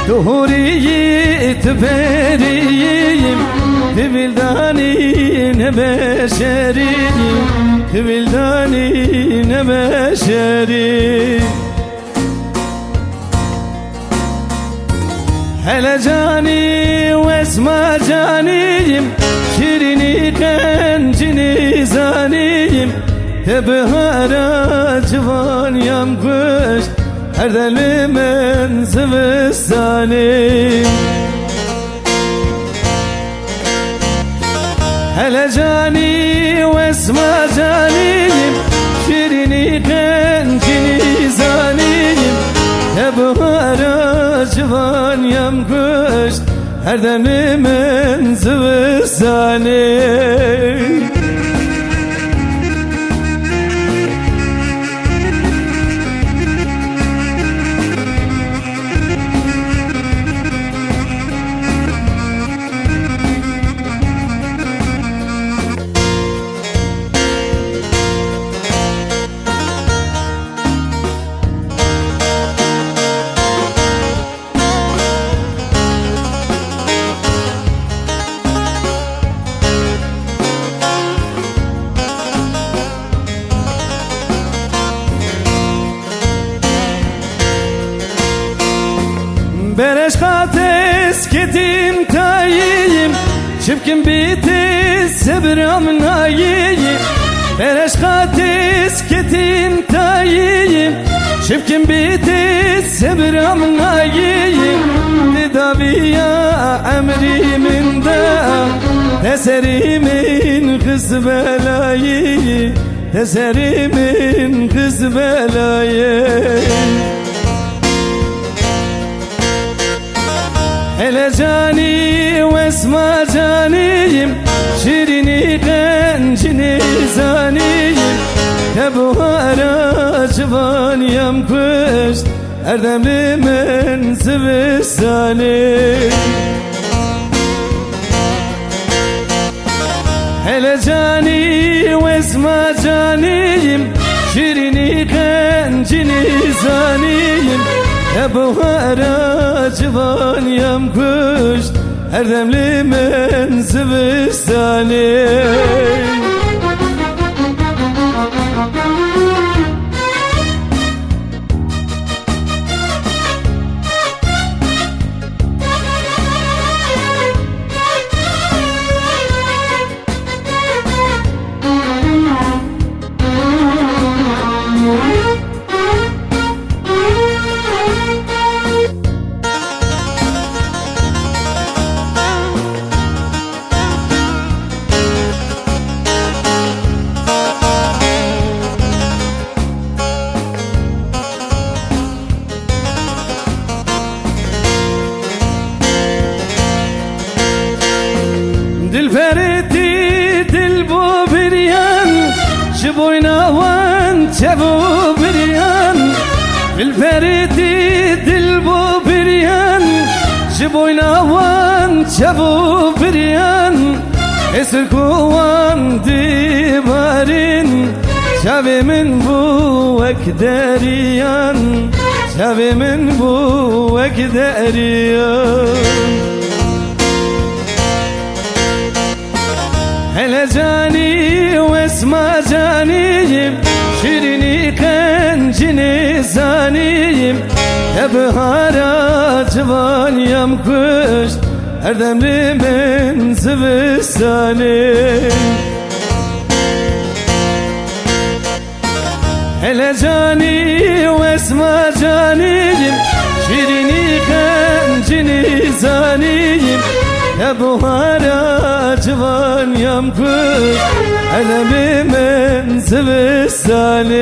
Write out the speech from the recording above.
Tuhuriyi tüperiyim Tübildani ne beşeriyim Tübildani ne beşeriyim Hele cani ve esma caniyim Şirini kencini zaniyim Tebihara civan yamkış Her delimin zivistanim Hele cani ve esma caniyim Şirini kencini zaniyim Tebihara civan yamkış Her delimin zivistanim Bereşkat esketim tayiyim Çipkin biti sebram nayiyim Bereşkat esketim tayiyim Çipkin biti sebram nayiyim Didaviya emrimin da Teserimin kız belayı Teserimin kız belayı Hele cani ve esma caniyim Şirini kencini zaniyim Tebuhara civan yamkış Erdemlimin zivistanim Hele cani ve esma caniyim Şirini kencini zaniyim Tebuhara civan yamkış Erdemlimin zivistanim Dilferiti dil bu bir yan Şu boynavan çevu bir yan Dilferiti dil bu bir yan Şu boynavan çevu bir yan Esir kuvan divarin Çavimin bu ekderiyan Çavimin bu ekderiyan Hele cani ve esma caniyim Şirini kencini zaniyim Tebihara civan yamkış Erdemlimin zivistanim Hele cani ve esma caniyim Şirini kencini zaniyim Tebuhara civan yamkış Erdemlimin zivistanim